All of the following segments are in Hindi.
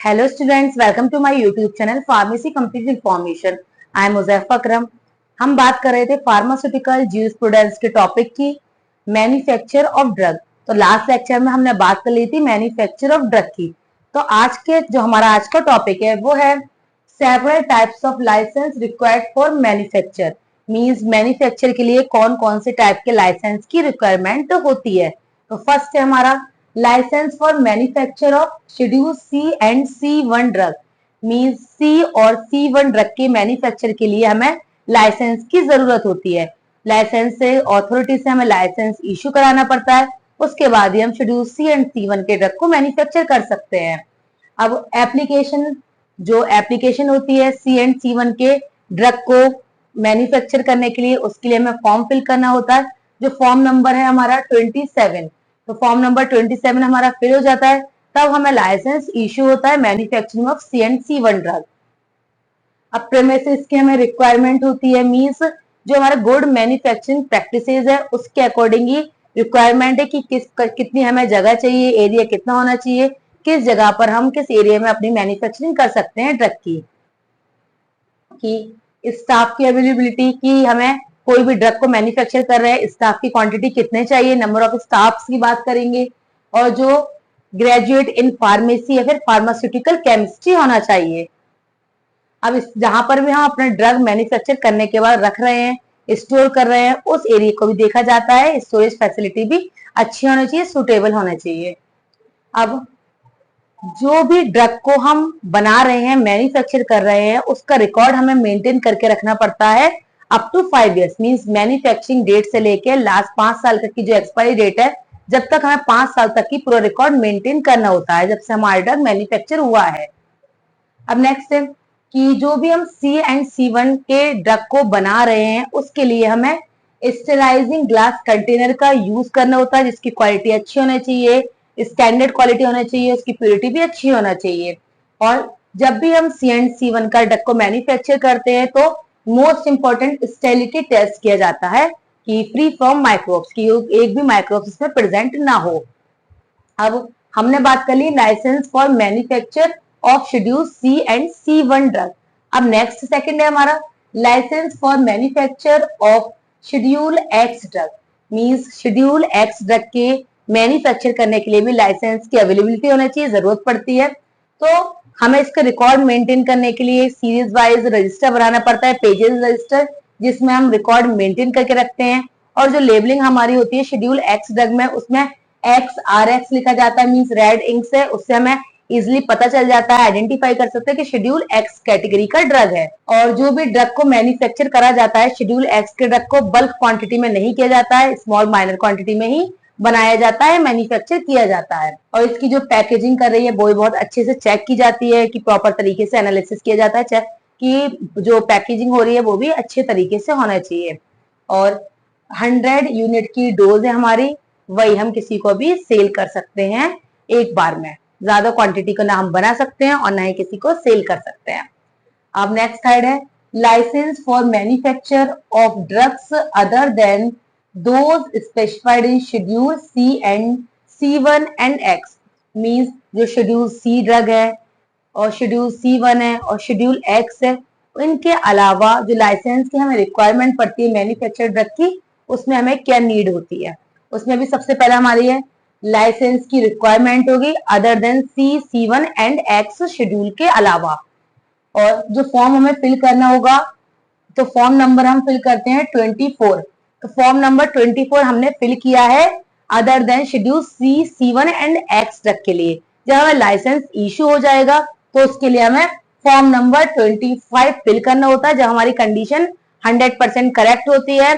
Hello students, welcome to my YouTube channel pharmacy complete information. I am Muzaffar Akram. हम बात कर रहे थे फार्मास्यूटिकल ज्यूरिस्प्रूडेंस के टॉपिक की, मैन्युफैक्चर ऑफ ड्रग। तो लास्ट लेक्चर में हमने बात कर ली थी मैन्युफैक्चर ऑफ ड्रग की। तो आज के जो हमारा आज का टॉपिक है वो है several types of license required for manufacture. Means manufacture के लिए कौन कौन से टाइप के लाइसेंस की रिक्वायरमेंट होती है। तो फर्स्ट है हमारा licence for manufacture of schedule C and C1 drug. Means C और C1 ड्रग के मैन्युफैक्चर के लिए हमें लाइसेंस की जरूरत होती है। लाइसेंस से अथॉरिटी से हमें लाइसेंस इशू कराना पड़ता है, उसके बाद ही हम शेड्यूल सी एंड C1 के ड्रग को मैन्युफैक्चर कर सकते हैं। अब एप्लीकेशन होती है सी एंड C1 के ड्रग को मैन्युफैक्चर करने के लिए, उसके लिए हमें फॉर्म फिल करना होता है, जो फॉर्म नंबर है हमारा 27। तो फॉर्म नंबर 27 हमारा फिल हो जाता है, तब हमें लाइसेंस इशू होता है manufacturing of C and C1 drug. अब प्रेमिसेस की हमें रिक्वायरमेंट होती है, मींस जो हमारा गुड मैन्युफैक्चरिंग प्रैक्टिसेस है उसके अकॉर्डिंग ही रिक्वायरमेंट है कि कितनी हमें जगह चाहिए, एरिया कितना होना चाहिए, किस जगह पर हम किस एरिया में अपनी मैन्युफैक्चरिंग कर सकते हैं ड्रग की स्टाफ की अवेलेबिलिटी की, हमें कोई भी ड्रग को मैन्युफैक्चर कर रहे हैं स्टाफ की क्वांटिटी कितने चाहिए, नंबर ऑफ स्टाफ की बात करेंगे, और जो ग्रेजुएट इन फार्मेसी या फिर फार्मास्यूटिकल केमिस्ट्री होना चाहिए। अब जहां पर भी हम अपना ड्रग मैन्युफैक्चर करने के बाद रख रहे हैं, स्टोर कर रहे हैं, उस एरिया को भी देखा जाता है। स्टोरेज फैसिलिटी भी अच्छी होनी चाहिए, सुटेबल होना चाहिए। अब जो भी ड्रग को हम बना रहे हैं, मैन्युफैक्चर कर रहे हैं, उसका रिकॉर्ड हमें मेंटेन करके रखना पड़ता है up to 5 years. Means manufacturing date से लेके लास्ट 5 साल तक की जो एक्सपायरी डेट है, जब तक हमें 5 साल तक की पूरा रिकॉर्ड मेंटेन करना होता है, जब से हमारा ड्रग मैन्युफैक्चर हुआ है। अब नेक्स्ट है कि जो भी हम सी एंड C1 के ड्रग को बना रहे हैं, उसके लिए हमें स्टेराइजिंग ग्लास कंटेनर का यूज करना होता है, जिसकी क्वालिटी अच्छी होनी चाहिए, स्टैंडर्ड क्वालिटी होना चाहिए, उसकी प्योरिटी भी अच्छी होना चाहिए। और जब भी हम सी एंड C1 का ड्रग को मैन्युफैक्चर करते हैं तो मोस्ट इंपॉर्टेंट स्टेरिलिटी टेस्ट किया जाता है कि फ्री फ्रॉम माइक्रोब्स, की एक भी माइक्रोब्स इसमें प्रेजेंट ना हो। अब हमने बात कर ली licence for manufacture of schedule C and C1 drug. अब नेक्स्ट सेकंड है हमारा licence for manufacture of schedule X drug. Means schedule X drug के मैन्युफैक्चर करने के लिए भी लाइसेंस की अवेलेबिलिटी होना चाहिए, जरूरत पड़ती है। तो हमें इसका रिकॉर्ड मेंटेन करने के लिए सीरीज वाइज रजिस्टर बनाना पड़ता है, पेजेस रजिस्टर, जिसमें हम रिकॉर्ड मेंटेन करके रखते हैं। और जो लेबलिंग हमारी होती है शेड्यूल एक्स ड्रग में, उसमें XRX लिखा जाता है, मींस रेड इंक से, उससे हमें इजिली पता चल जाता है, आइडेंटिफाई कर सकते हैं कि शेड्यूल एक्स कैटेगरी का ड्रग है। और जो भी ड्रग को मैन्युफैक्चर करा जाता है, शेड्यूल एक्स के ड्रग को बल्क क्वांटिटी में नहीं किया जाता है, स्मॉल माइनर क्वांटिटी में ही बनाया जाता है, मैन्युफैक्चर किया जाता है। और इसकी जो पैकेजिंग कर रही है वो बहुत अच्छे से चेक की जाती है, कि प्रॉपर तरीके से एनालिसिस किया जाता है, चेक कि जो पैकेजिंग हो रही है वो भी अच्छे तरीके से होना चाहिए। और 100 यूनिट की डोज है हमारी, वही हम किसी को भी सेल कर सकते हैं एक बार में। ज्यादा क्वांटिटी को ना हम बना सकते हैं और ना ही किसी को सेल कर सकते हैं। अब नेक्स्ट थर्ड है license for manufacture of drugs other than those specified in schedule C and C1 and X. Means जो शेड्यूल सी ड्रग है और शेड्यूल C1 है और शेड्यूल एक्स है, इनके अलावा जो लाइसेंस की हमें रिक्वायरमेंट पड़ती है मैन्युफैक्चर ड्रग की, उसमें हमें क्या नीड होती है। उसमें भी सबसे पहला हमारी है लाइसेंस की रिक्वायरमेंट होगी other than C1 and x schedule के अलावा। और जो फॉर्म हमें फिल करना होगा, तो फॉर्म नंबर हम फिल करते हैं 24। तो फॉर्म नंबर 24 हमने फिल किया है other than schedule C1 and x drug के लिए। जब हमें लाइसेंस इशू हो जाएगा तो उसके लिए हमें फॉर्म नंबर 25 फिल करना होता है, जब हमारी कंडीशन 100% करेक्ट होती है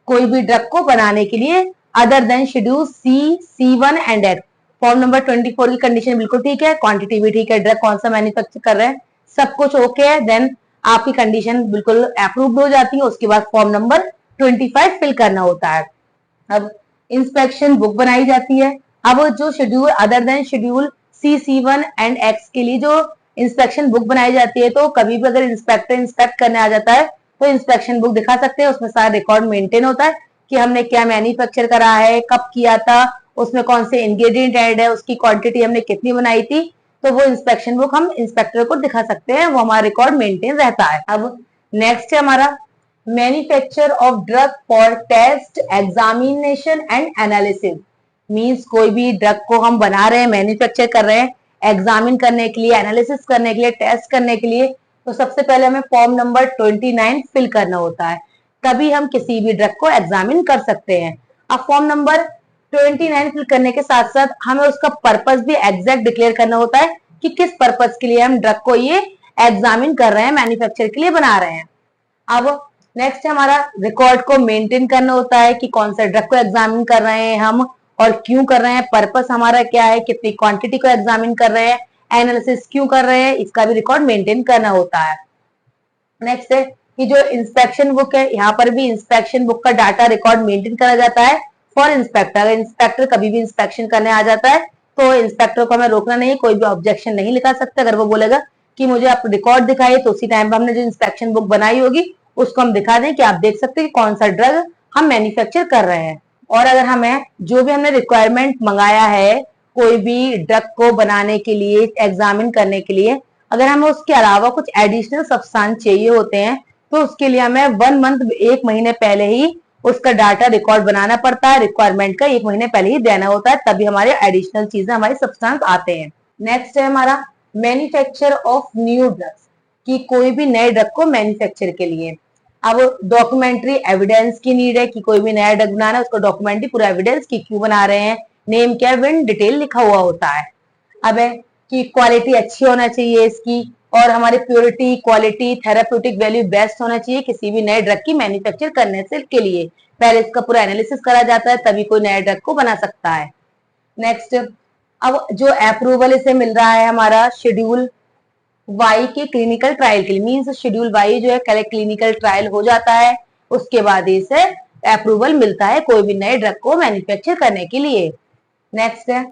कोई भी ड्रग को बनाने के लिए other than schedule C1 and x. Form number 24 की कंडीशन बिल्कुल ठीक है, क्वांटिटी भी ठीक है, ड्रग कौन सा मैन्युफैक्चर कर रहे हैं, सब कुछ ओके है, देन आपकी कंडीशन बिल्कुल अप्रूव्ड हो जाती है। उसके बाद फॉर्म नंबर 25 फिल करना होता है। अब इंस्पेक्शन बुक बनाई जाती है। अब जो schedule other than schedule C1 and x के लिए जो इंस्पेक्शन बुक बनाई जाती है, तो कभी भी अगर इंस्पेक्टर इंस्पेक्ट करने आ जाता है तो इंस्पेक्शन बुक दिखा सकते हैं, उसमें सारा रिकॉर्ड मेंटेन होता है कि हमने क्या मैन्युफैक्चर करा है, कब किया था, उसमें कौन से इंग्रेडिएंट ऐड है, उसकी क्वांटिटी हमने कितनी बनाई थी, तो वो इंस्पेक्शन बुक हम इंस्पेक्टर को दिखा सकते हैं, वो हमारा रिकॉर्ड मेंटेन रहता है। अब नेक्स्ट है हमारा manufacture of drug for test examination and analysis. Means कोई भी ड्रग को हम बना रहे हैं, मैन्युफैक्चर कर रहे हैं, एग्जामिन करने के लिए, एनालिसिस करने के लिए, टेस्ट करने के लिए, तो सबसे पहले हमें फॉर्म नंबर 29 फिल करना होता है, तभी हम किसी भी ड्रग को एग्जामिन कर सकते हैं। अब फॉर्म नंबर 29 फिल करने के साथ साथ हमें उसका पर्पस भी एग्जैक्ट डिक्लेयर करना होता है कि किस पर्पस के लिए हम ड्रग को ये एग्जामिन कर रहे हैं, मैन्युफैक्चर के लिए बना रहे हैं। अब नेक्स्ट हमारा रिकॉर्ड को मेंटेन करना होता है कि कौन सा ड्रग को एग्जामिन कर रहे हैं हम और क्यों कर रहे हैं, पर्पस हमारा क्या है, कितनी क्वांटिटी को एग्जामिन कर रहे हैं, एनालिसिस क्यों कर रहे हैं, इसका भी रिकॉर्ड मेंटेन करना होता है। नेक्स्ट है कि जो इंस्पेक्शन बुक है, यहाँ पर भी इंस्पेक्शन बुक का डाटा रिकॉर्ड मेंटेन करा जाता है फॉर इंस्पेक्टर। अगर इंस्पेक्टर कभी भी इंस्पेक्शन करने आ जाता है तो इंस्पेक्टर को हमें रोकना नहीं, कोई भी ऑब्जेक्शन नहीं लिखा सकता। अगर वो बोलेगा कि मुझे आप रिकॉर्ड दिखाइए, तो उसी टाइम पर हमने जो इंस्पेक्शन बुक बनाई होगी उसको हम दिखा दें कि आप देख सकते हैं कि कौन सा ड्रग हम मैन्युफैक्चर कर रहे हैं। और अगर हमें जो भी हमने रिक्वायरमेंट मंगाया है कोई भी ड्रग को बनाने के लिए, एग्जामिन करने के लिए, अगर हमें उसके अलावा कुछ एडिशनल सब्सटेंस चाहिए होते हैं तो उसके लिए हमें 1 मंथ, 1 महीने पहले ही उसका डाटा रिकॉर्ड बनाना पड़ता है, रिक्वायरमेंट का 1 महीने पहले ही देना होता है, तभी हमारे एडिशनल चीजें, हमारे सब्सटेंस आते हैं। नेक्स्ट है हमारा मैन्युफैक्चर ऑफ न्यू ड्रग्स, कि कोई भी नए ड्रग को मैन्युफैक्चर के लिए अब डॉक्यूमेंट्री एविडेंस की नीड है कि कोई भी नया ड्रग बनाना है उसको डॉक्यूमेंट्री पूरा एविडेंस की क्यों बना रहे हैं, नेम क्या है, इन डिटेल लिखा हुआ होता है। अब है कि क्वालिटी अच्छी होना चाहिए इसकी, और हमारी purity, quality, therapeutic value best होना चाहिए किसी भी नए ड्रग की मैन्युफैक्चर करने से के लिए। पहले इसका पूरा एनालिसिस करा जाता है तभी कोई नए ड्रग को बना सकता है। नेक्स्ट, अब जो अप्रूवल इसे मिल रहा है हमारा शेड्यूल वाई के क्लिनिकल ट्रायल के लिए, मीन्स शेड्यूल वाई जो है क्लिनिकल ट्रायल हो जाता है, उसके बाद इसे अप्रूवल मिलता है कोई भी नए ड्रग को मैन्युफैक्चर करने के लिए। नेक्स्ट है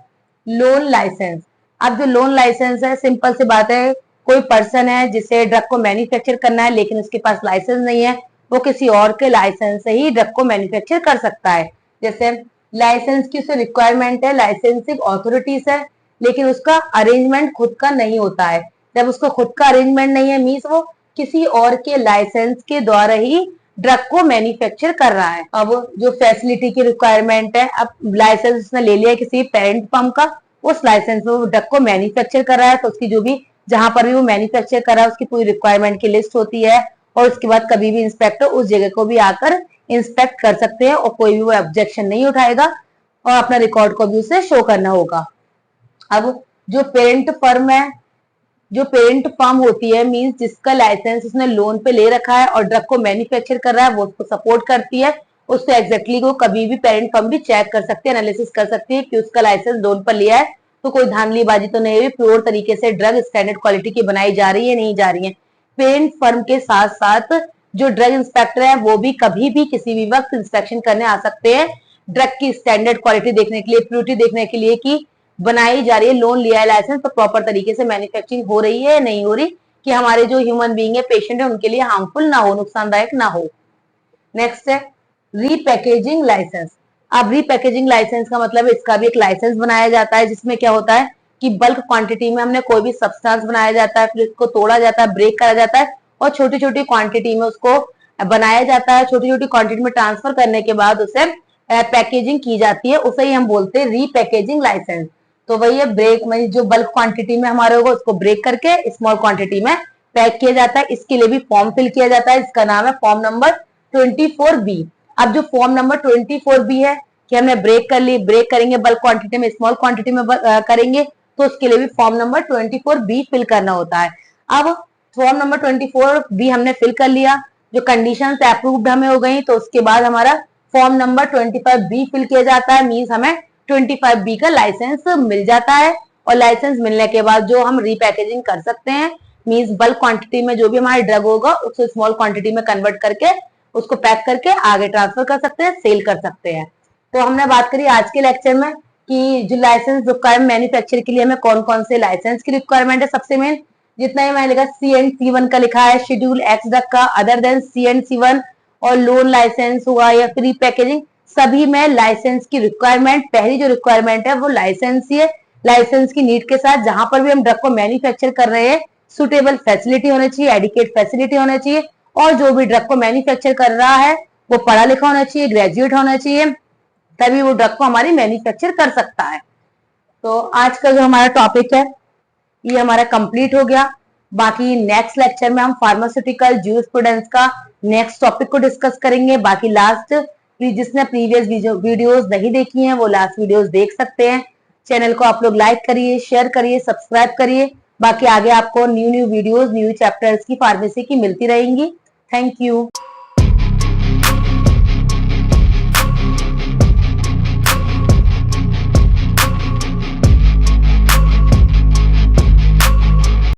लोन लाइसेंस। अब जो लोन लाइसेंस है, सिंपल सी बात है, कोई पर्सन है जिसे ड्रग को मैन्युफैक्चर करना है लेकिन उसके पास लाइसेंस नहीं है, वो किसी और के लाइसेंस से ही ड्रग को मैन्युफैक्चर कर सकता है। जैसे लाइसेंस की उसे रिक्वायरमेंट है, लाइसेंसिंग ऑथोरिटीज है, लेकिन उसका अरेंजमेंट खुद का नहीं होता है। जब उसको खुद का अरेंजमेंट नहीं है, मीन्स वो किसी और के लाइसेंस के द्वारा ही ड्रग को मैन्युफैक्चर कर रहा है। अब जो फैसिलिटी की रिक्वायरमेंट है, अब लाइसेंस उसने ले लिया किसी पेरेंट फर्म का, उस लाइसेंस में वो ड्रग को मैन्युफैक्चर कर रहा है, तो उसकी जो भी जहां पर भी वो मैन्युफैक्चर कर रहा है उसकी पूरी रिक्वायरमेंट की लिस्ट होती है, और उसके बाद कभी भी इंस्पेक्टर उस जगह को भी आकर इंस्पेक्ट कर सकते हैं और कोई भी वो ऑब्जेक्शन नहीं उठाएगा और अपना रिकॉर्ड को भी उसे शो करना होगा। अब जो पेरेंट फर्म है, जो पेरेंट फर्म होती है, मींस जिसका लाइसेंस उसने लोन पे ले रखा है और ड्रग को मैन्युफैक्चर कर रहा है, वो उसको सपोर्ट करती है, उसको एग्जैक्टली वो कभी भी पेरेंट फर्म भी चेक कर सकती है, एनालिसिस कर सकती है कि उसका लाइसेंस लोन पर लिया है तो कोई धांधलीबाजी तो नहीं हुई, प्योर तरीके से ड्रग स्टैंडर्ड क्वालिटी की बनाई जा रही है, नहीं जा रही है। पेरेंट फर्म के साथ साथ जो ड्रग इंस्पेक्टर है वो भी कभी भी किसी भी वक्त इंस्पेक्शन करने आ सकते हैं ड्रग की स्टैंडर्ड क्वालिटी देखने के लिए, प्योरिटी देखने के लिए कि बनाई जा रही है, लोन लिया है लाइसेंस तो प्रॉपर तरीके से मैन्युफैक्चरिंग हो रही है, नहीं हो रही, कि हमारे जो ह्यूमन बीइंग है, पेशेंट है, उनके लिए हार्मफुल ना हो, नुकसानदायक ना हो। नेक्स्ट है रीपैकेजिंग लाइसेंस। अब रीपैकेजिंग लाइसेंस का मतलब इसका भी एक लाइसेंस बनाया जाता है जिसमें क्या होता है कि बल्क क्वांटिटी में हमने कोई भी सब्सटेंस बनाया जाता है, फिर उसको तोड़ा जाता है, ब्रेक करा जाता है और छोटी छोटी क्वांटिटी में उसको बनाया जाता है, छोटी छोटी क्वांटिटी में ट्रांसफर करने के बाद उसे पैकेजिंग की जाती है, उसे ही हम बोलते हैं रीपैकेजिंग लाइसेंस। तो वही है ब्रेक में जो बल्क क्वांटिटी में हमारे होगा उसको ब्रेक करके स्मॉल क्वांटिटी में पैक किया जाता है, इसके लिए भी फॉर्म फिल किया जाता है, इसका नाम है फॉर्म नंबर 24B। अब जो फॉर्म नंबर 24B है कि हमने ब्रेक कर ली, ब्रेक करेंगे बल्क क्वांटिटी में, स्मॉल क्वांटिटी में करेंगे, तो उसके लिए भी फॉर्म नंबर 24B फिल करना होता है। अब फॉर्म नंबर 24B हमने फिल कर लिया, जो कंडीशन अप्रूव्ड हमें हो गई, तो उसके बाद हमारा फॉर्म नंबर 25B फिल किया जाता है, मीन्स हमें 25B का लाइसेंस मिल जाता है। और लाइसेंस मिलने के बाद जो हम रीपैकेजिंग कर सकते हैं, मीन्स बल्क क्वांटिटी में जो भी हमारा ड्रग होगा उसको स्मॉल क्वांटिटी में कन्वर्ट करके उसको पैक करके आगे ट्रांसफर कर सकते हैं, सेल कर सकते हैं। तो हमने बात करी आज के लेक्चर में कि जो लाइसेंस रिक्वायरमेंट मैन्युफैक्चर के लिए हमें कौन कौन से लाइसेंस की रिक्वायरमेंट है। सबसे मेन जितना ही मैंने लिखा C&C1 का लिखा है, शेड्यूल एक्स ड्रग का अदर देन C&C1, और लोन लाइसेंस हुआ या फ्री पैकेजिंग, सभी में लाइसेंस की रिक्वायरमेंट, पहली जो रिक्वायरमेंट है वो लाइसेंस ही है, लाइसेंस की नीड के साथ जहां पर भी हम ड्रग को मैन्युफैक्चर कर रहे हैं सुटेबल फैसिलिटी होनी चाहिए, एडिकेट फैसिलिटी होनी चाहिए, और जो भी ड्रग को मैन्युफैक्चर कर रहा है वो पढ़ा लिखा होना चाहिए, ग्रेजुएट होना चाहिए, तभी वो ड्रग को हमारी मैन्युफैक्चर कर सकता है। तो आज का जो हमारा टॉपिक है ये हमारा कंप्लीट हो गया। बाकी नेक्स्ट लेक्चर में हम फार्मास्यूटिकल ज्यूरिस्प्रूडेंस का नेक्स्ट टॉपिक को डिस्कस करेंगे। बाकी लास्ट जिसने प्रीवियस वीडियोस नहीं देखी हैं वो लास्ट वीडियोस देख सकते हैं। चैनल को आप लोग लाइक करिए, शेयर करिए, सब्सक्राइब करिए। बाकी आगे आपको न्यू वीडियोस, न्यू चैप्टर्स की फार्मेसी की मिलती रहेंगी। Thank you.